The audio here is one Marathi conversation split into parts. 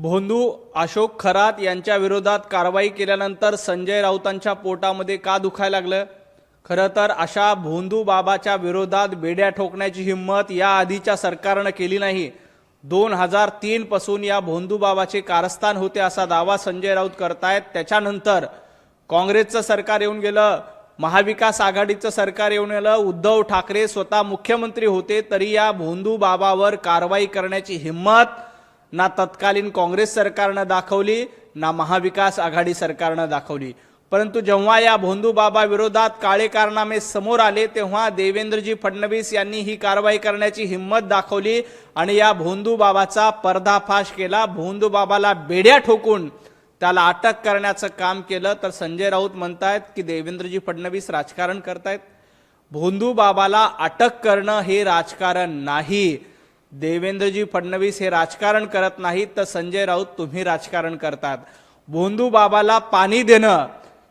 भोंदू अशोक खरात यांच्या विरोधात कारवाई केल्यानंतर संजय राऊतांच्या पोटामध्ये का दुखायला लागलं? खरं तर अशा भोंदू बाबाच्या विरोधात बेड्या ठोकण्याची हिंमत या आधीच्या सरकारनं केली नाही। 2003 पासून या भोंदू बाबाचे कारस्थान होते असा दावा संजय राऊत करतायत। त्याच्यानंतर काँग्रेसचं सरकार येऊन गेलं, महाविकास आघाडीचं सरकार येऊन गेलं, उद्धव ठाकरे स्वतः मुख्यमंत्री होते, तरी या भोंदू बाबावर कारवाई करण्याची हिंमत ना तत्कालीन काँग्रेस सरकारनं दाखवली ना महाविकास आघाडी सरकारनं दाखवली। परंतु जेव्हा या भोंदू बाबा विरोधात काळे कारनामे समोर आले तेव्हा देवेंद्रजी फडणवीस यांनी ही कारवाई करण्याची हिंमत दाखवली आणि या भोंदू बाबाचा पर्दाफाश केला। भोंदू बाबाला बेड्या ठोकून त्याला अटक करण्याचं काम केलं। तर संजय राऊत म्हणतायत की देवेंद्रजी फडणवीस राजकारण करतायत। भोंदू बाबाला अटक करणं हे राजकारण नाही। देवेंद्रजी फडणवीस हे राजकारण करत नाहीत, तर संजय राऊत तुम्ही राजकारण करतात। भोंदू बाबाला पाणी देणं,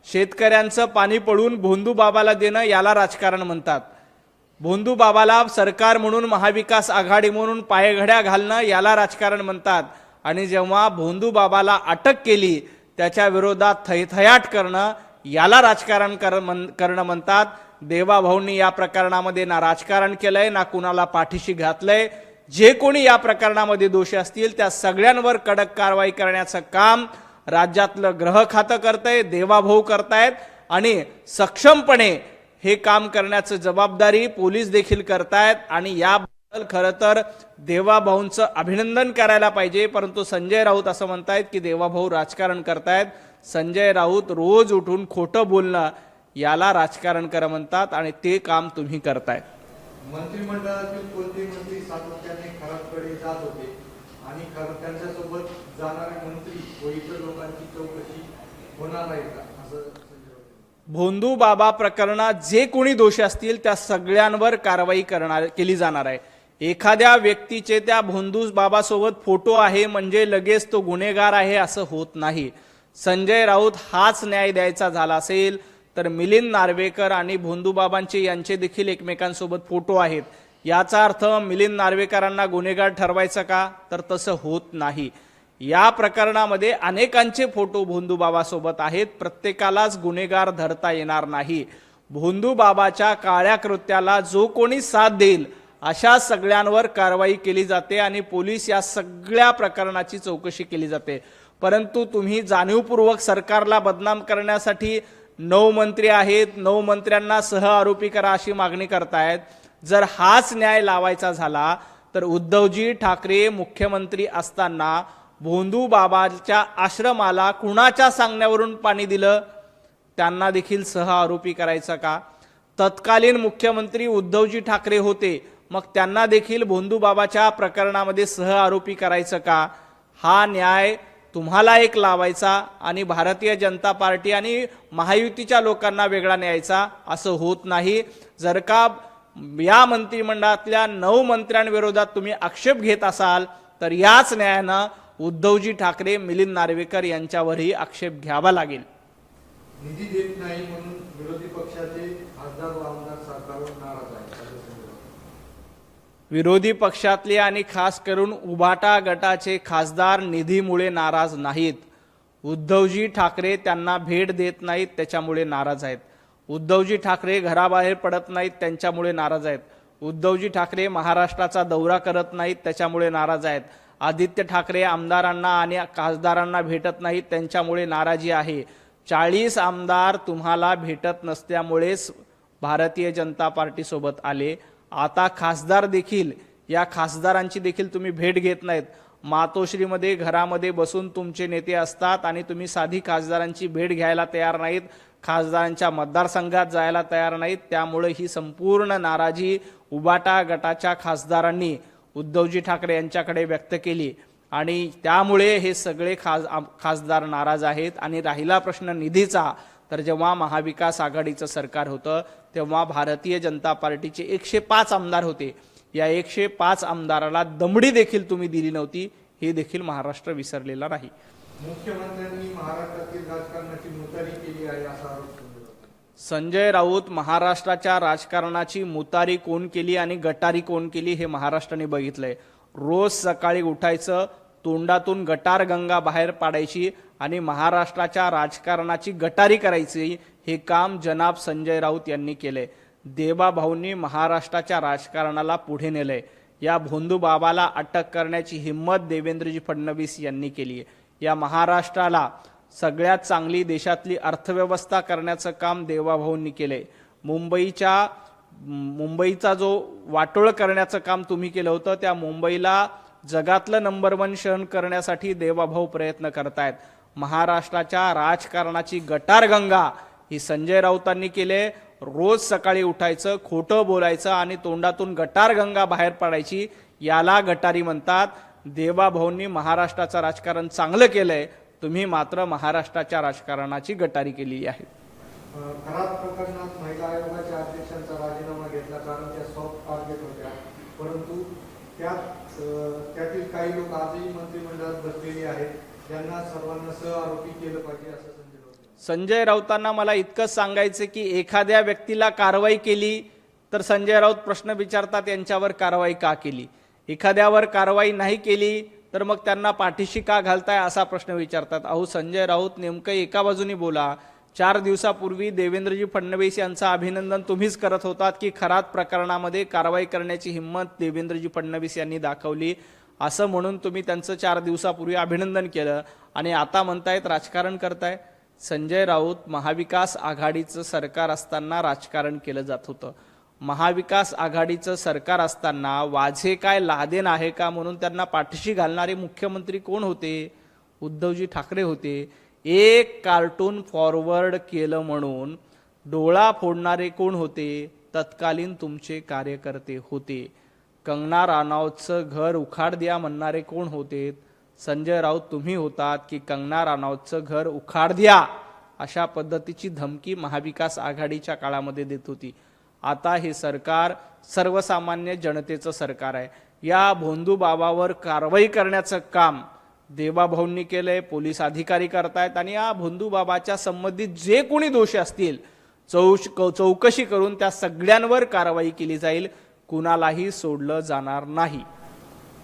शेतकऱ्यांचं पाणी पडून भोंदू बाबाला देणं याला राजकारण म्हणतात। भोंदू बाबाला सरकार म्हणून, महाविकास आघाडी म्हणून पायघड्या घालणं याला राजकारण म्हणतात। आणि जेव्हा भोंदू बाबाला अटक केली त्याच्या विरोधात थैथयाट करणं याला राजकारण करणं म्हणतात। देवाभाऊंनी या प्रकरणामध्ये ना राजकारण केलंय ना कुणाला पाठीशी घातलंय। जे कोणी या प्रकरणामध्ये दोषी असतील त्या सगळ्यांवर कडक कारवाई करण्याचं काम राज्यातलं गृह खातं करतंय, देवाभाऊ करतायत आणि सक्षमपणे हे काम करण्याचं जबाबदारी पोलीस देखील करतायत। आणि याबद्दल खरं तर देवाभाऊंचं अभिनंदन करायला पाहिजे। परंतु संजय राऊत असं म्हणतायत की देवाभाऊ राजकारण करतायत। संजय राऊत रोज उठून खोटं बोलणं याला राजकारण करा म्हणतात आणि ते काम तुम्ही करताय। मंत्रिमंडळातील कोणते मंत्री सातत्याने खरातकडे जात होते आणि त्यांच्यासोबत जाणारे मंत्री व इतर लोकांची चौकशी होणार आहे का असं? भोंदू बाबा प्रकरणात जे कोणी दोषी असतील त्या सगळ्यांवर कारवाई केली जाणार आहे। एखाद्या व्यक्तीचे त्या भोंदू बाबासोबत फोटो आहे म्हणजे लगेच तो गुन्हेगार आहे असं होत नाही। संजय राऊत हाच न्याय द्यायचा झाला असेल तर मिलिंद नार्वेकर आणि भोंदू बाबांचे यांचे देखील एकमेकांसोबत फोटो आहेत। याचा अर्थ मिलिंद नार्वेकरांना गुन्हेगार ठरवायचं का? तर तसं होत नाही। या प्रकरणामध्ये अनेकांचे फोटो भोंदू बाबासोबत आहेत, प्रत्येकालाच गुन्हेगार धरता येणार नाही। भोंदू बाबाच्या काळ्या कृत्याला जो कोणी साथ देईल अशा सगळ्यांवर कारवाई केली जाते आणि पोलीस या सगळ्या प्रकरणाची चौकशी केली जाते। परंतु तुम्ही जाणीवपूर्वक सरकारला बदनाम करण्यासाठी 9 मंत्री आहेत, 9 मंत्र्यांना सह आरोपी करा अशी मागणी करतायत। जर हाच न्याय लावायचा झाला तर उद्धवजी ठाकरे मुख्यमंत्री असताना भोंदू बाबाच्या आश्रमाला कुणाच्या सांगण्यावरून पाणी दिलं त्यांना देखील सह आरोपी करायचं का? तत्कालीन मुख्यमंत्री उद्धवजी ठाकरे होते, मग त्यांना देखील भोंदू बाबाच्या प्रकरणामध्ये सह आरोपी करायचं का? हा न्याय तुम्हाला एक लावायचा आणि भारतीय जनता पार्टी आणि महायुतीच्या लोकांना वेगळा न्यायचा असं होत नाही। जर का या मंत्रिमंडळातल्या 9 मंत्र्यांविरोधात तुम्ही आक्षेप घेत असाल तर याच न्यायानं उद्धवजी ठाकरे, मिलिंद नार्वेकर यांच्यावरही आक्षेप घ्यावा लागेल। निधी देत नाही म्हणून विरोधी पक्षाचे खासदार व आमदार सरकारवर नाराज आहेत। विरोधी पक्षातले आणि खास करून उभाटा गटाचे खासदार निधीमुळे नाराज नाहीत। उद्धवजी ठाकरे त्यांना भेट देत नाहीत त्याच्यामुळे नाराज आहेत। उद्धवजी ठाकरे घराबाहेर पडत नाहीत त्यांच्यामुळे नाराज आहेत। उद्धवजी ठाकरे महाराष्ट्राचा दौरा करत नाहीत त्याच्यामुळे नाराज आहेत। आदित्य ठाकरे आमदारांना आणि खासदारांना भेटत नाहीत त्यांच्यामुळे नाराजी आहे। 40 आमदार तुम्हाला भेटत नसल्यामुळेच भारतीय जनता पार्टी सोबत आले। आता खासदार देखील, या खासदारांची देखील तुम्ही भेट घेत नाहीत। मातोश्रीमध्ये घरामध्ये बसून तुमचे नेते असतात आणि तुम्ही साधी खासदारांची भेट घ्यायला तयार नाहीत, खासदारांच्या मतदारसंघात जायला तयार नाहीत। त्यामुळे ही संपूर्ण नाराजी उबाटा गटाच्या खासदारांनी उद्धवजी ठाकरे यांच्याकडे व्यक्त केली आणि त्यामुळे हे सगळे खासदार नाराज आहेत। आणि राहिला प्रश्न निधीचा, तर जेव्हा महाविकास आघाडीचं सरकार होतं तेव्हा भारतीय जनता पार्टीचे 105 आमदार होते। या 105 आमदाराला दमडी देखील तुम्ही दिली नव्हती, हे देखील महाराष्ट्र विसरलेला नाही। मुख्यमंत्र्यांनी महाराष्ट्रातील राजकारणाची मुतारी केली आहे असा आरोप संजय राऊत महाराष्ट्राच्या राजकारणाची मुतारी कोण केली आणि गटारी कोण केली हे महाराष्ट्राने बघितलंय। रोज सकाळी उठायचं, तोंडातून गटार गंगा बाहेर पाडायची आणि महाराष्ट्राच्या राजकारणाची गटारी करायची, हे काम जनाब संजय राऊत यांनी केले। देवाभाऊंनी महाराष्ट्राच्या राजकारणाला पुढे नेलंय। या भोंदू बाबाला अटक करण्याची हिम्मत देवेंद्रजी फडणवीस यांनी केली आहे। या महाराष्ट्राला सगळ्यात चांगली देशातली अर्थव्यवस्था करण्याचं काम देवाभाऊंनी केलंय। मुंबईचा जो वाटोळ करण्याचं काम तुम्ही केलं होतं, त्या मुंबईला जगातलं नंबर 1 शहर करण्यासाठी देवाभाऊ प्रयत्न करतायत। महाराष्ट्राच्या राजकारणाची गटार गंगा ही संजय राऊतांनी केले। रोज सकाळी उठायचं, खोटं बोलायचं आणि तोंडातून गटार गंगा बाहेर पडायची, याला गटारी म्हणतात। देवाभाऊंनी महाराष्ट्राचं राजकारण चांगलं केलंय, तुम्ही मात्र महाराष्ट्राच्या राजकारणाची गटारी केली आहे। खरात प्रकरणात महिला आयोगाच्या अध्यक्षांचा राजीनामा घेतला, कारण त्या सॉफ्ट टार्गेट होत्या, परंतु त्यातील काही लोक आजही मंत्रिमंडळात बसलेले आहेत, त्यांना सर्वांना सहआरोपी केलं पाहिजे असं संजय राऊतांना मला इतकंच सांगायचं की एखाद्या व्यक्तीला कारवाई केली तर संजय राऊत प्रश्न विचारतात यांच्यावर कारवाई का केली, एखाद्यावर कारवाई नाही केली तर मग त्यांना पाठीशी का घालताय असा प्रश्न विचारतात। अहो संजय राऊत नेमकं एका बाजूनी बोला। 4 दिवसापूर्वी देवेंद्रजी फडणवीस यांचं अभिनंदन तुम्हीच करत होतात की खरात प्रकरणामध्ये कारवाई करण्याची हिम्मत देवेंद्रजी फडणवीस यांनी दाखवली, असं म्हणून तुम्ही त्यांचं 4 दिवसापूर्वी अभिनंदन केलं आणि आता म्हणतायत राजकारण करताय। संजय राऊत, महाविकास आघाडीचं सरकार असताना राजकारण केलं जात होतं। महाविकास आघाडीचं सरकार असताना वाझे काय लादेन आहे का म्हणून त्यांना पाठीशी घालणारे मुख्यमंत्री कोण होते? उद्धवजी ठाकरे होते। एक कार्टून फॉरवर्ड केलं म्हणून डोळा फोडणारे कोण होते? तत्कालीन तुमचे कार्यकर्ते होते। कंगना राणावतचं घर उखाड द्या म्हणणारे कोण होते? संजय राऊत तुम्ही होतात की कंगना राणावतचं घर उखाड द्या अशा पद्धतीची धमकी महाविकास आघाडीच्या काळामध्ये देत होती। आता हे सरकार सर्वसामान्य जनतेचं सरकार आहे। या भोंदू बाबावर कारवाई करण्याचं काम देवाभाऊंनी केलंय, पोलीस अधिकारी करतायत आणि या भोंदू बाबाच्या संबंधित जे कोणी दोषी असतील चौकशी करून त्या सगळ्यांवर कारवाई केली जाईल, कुणालाही सोडलं जाणार नाही।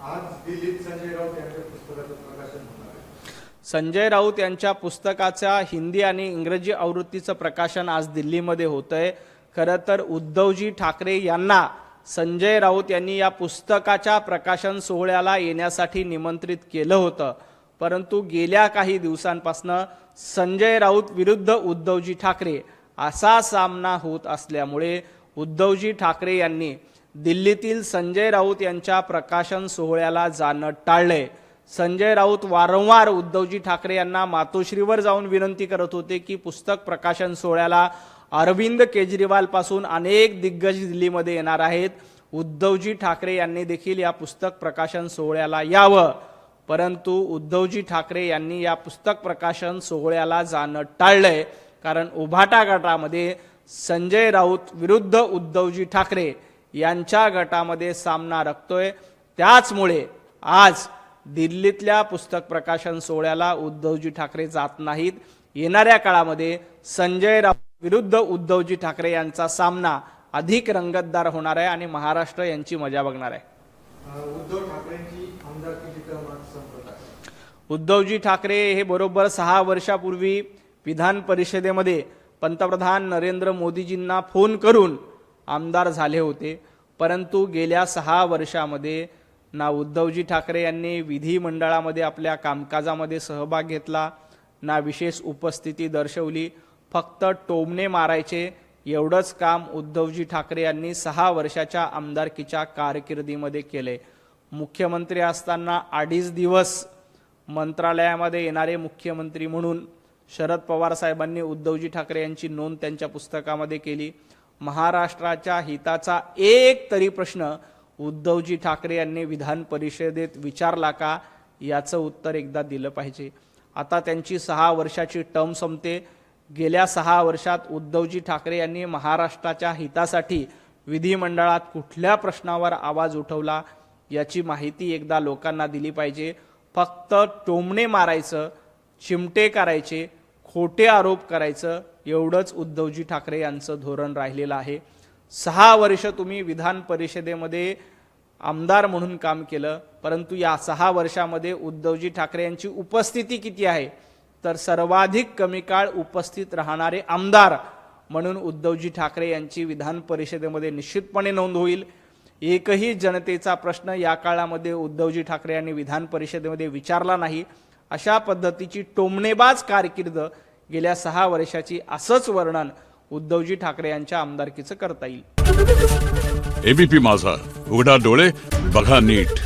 आज दिल्लीत संजय राऊत यांच्या पुस्तकाचं प्रकाशन होणार आहे। संजय राऊत यांच्या पुस्तकाच्या हिंदी आणि इंग्रजी आवृत्तीचं प्रकाशन आज दिल्लीमध्ये होतंय। खरं तर उद्धवजी ठाकरे यांना संजय राऊत यांनी या पुस्तकाच्या प्रकाशन सोहळ्याला येण्यासाठी निमंत्रित केलं होतं, परंतु गेल्या काही दिवसांपासून संजय राऊत विरुद्ध उद्धवजी ठाकरे असा सामना होत असल्यामुळे उद्धवजी ठाकरे यांनी दिल्लीतील संजय राऊत यांच्या प्रकाशन सोहळ्याला जाणं टाळलंय। संजय राऊत वारंवार उद्धवजी ठाकरे यांना मातोश्रीवर जाऊन विनंती करत होते की पुस्तक प्रकाशन सोहळ्याला अरविंद केजरीवाल पासून अनेक दिग्गज दिल्लीमध्ये येणार आहेत, उद्धवजी ठाकरे यांनी देखील या पुस्तक प्रकाशन सोहळ्याला यावं, परंतु उद्धवजी ठाकरे यांनी या पुस्तक प्रकाशन सोहळ्याला जाणं टाळलंय। कारण उभाटा गटामध्ये संजय राऊत विरुद्ध उद्धवजी ठाकरे यांच्या गटामध्ये सामना रंगतोय। त्याचमुळे आज दिल्लीतल्या पुस्तक प्रकाशन सोहळ्याला उद्धवजी ठाकरे जात नाहीत। येणाऱ्या काळामध्ये संजय राऊत विरुद्ध उद्धवजी ठाकरे यांचा सामना अधिक रंगतदार होणार आहे आणि महाराष्ट्र यांची मजा बघणार आहे। उद्धव ठाकरेंची आमदारकीची टर्म आज संपत आहे। उद्धवजी ठाकरे हे बरोबर 6 वर्षापूर्वी विधान परिषदेमध्ये पंतप्रधान नरेंद्र मोदीजींना फोन करून आमदार झाले होते, परंतु गेल्या 6 वर्षामध्ये ना उद्धवजी ठाकरे यांनी विधिमंडळामध्ये आपल्या कामकाजामध्ये सहभाग घेतला, ना विशेष उपस्थिती दर्शवली, फक्त टोमणे मारायचे एवढंच काम उद्धवजी ठाकरे यांनी 6 वर्षाच्या आमदारकीच्या कारकिर्दीमध्ये केले। मुख्यमंत्री असताना 2.5 दिवस मंत्रालयामध्ये येणारे मुख्यमंत्री म्हणून शरद पवार साहेबांनी उद्धवजी ठाकरे यांची नोंद त्यांच्या पुस्तकामध्ये केली। महाराष्ट्राच्या हिताचा एक तरी प्रश्न उद्धवजी ठाकरे यांनी विधान परिषदेत विचारला का, याचं उत्तर एकदा दिलं पाहिजे। आता त्यांची 6 वर्षाची टर्म संपते। गेल्या 6 वर्षात उद्धवजी ठाकरे यांनी महाराष्ट्राच्या हितासाठी विधिमंडळात कुठल्या प्रश्नावर आवाज उठवला याची माहिती एकदा लोकांना दिली पाहिजे। फक्त टोमणे मारायचं, चिमटे करायचे, खोटे आरोप करायचं एवढंच उद्धवजी ठाकरे यांचं धोरण राहिलेलं आहे। 6 वर्ष तुम्ही विधान परिषदेमध्ये आमदार म्हणून काम केलं, परंतु या 6 वर्षामध्ये उद्धवजी ठाकरे यांची उपस्थिती किती आहे, तर सर्वाधिक कमी काळ उपस्थित राहणारे आमदार म्हणून उद्धवजी ठाकरे यांची विधान परिषदेमध्ये निश्चितपणे नोंद होईल. एकही जनतेचा प्रश्न या काळामध्ये उद्धवजी ठाकरे यांनी विधान परिषदेमध्ये विचारला नाही. अशा पद्धतीची टोमणेबाज कारकीर्द गेल्या 6 वर्षाची, असंच वर्णन उद्धवजी ठाकरे यांच्या आमदारकीचं करता येईल. एबीपी माझा, उघडा डोळे बघा नीट.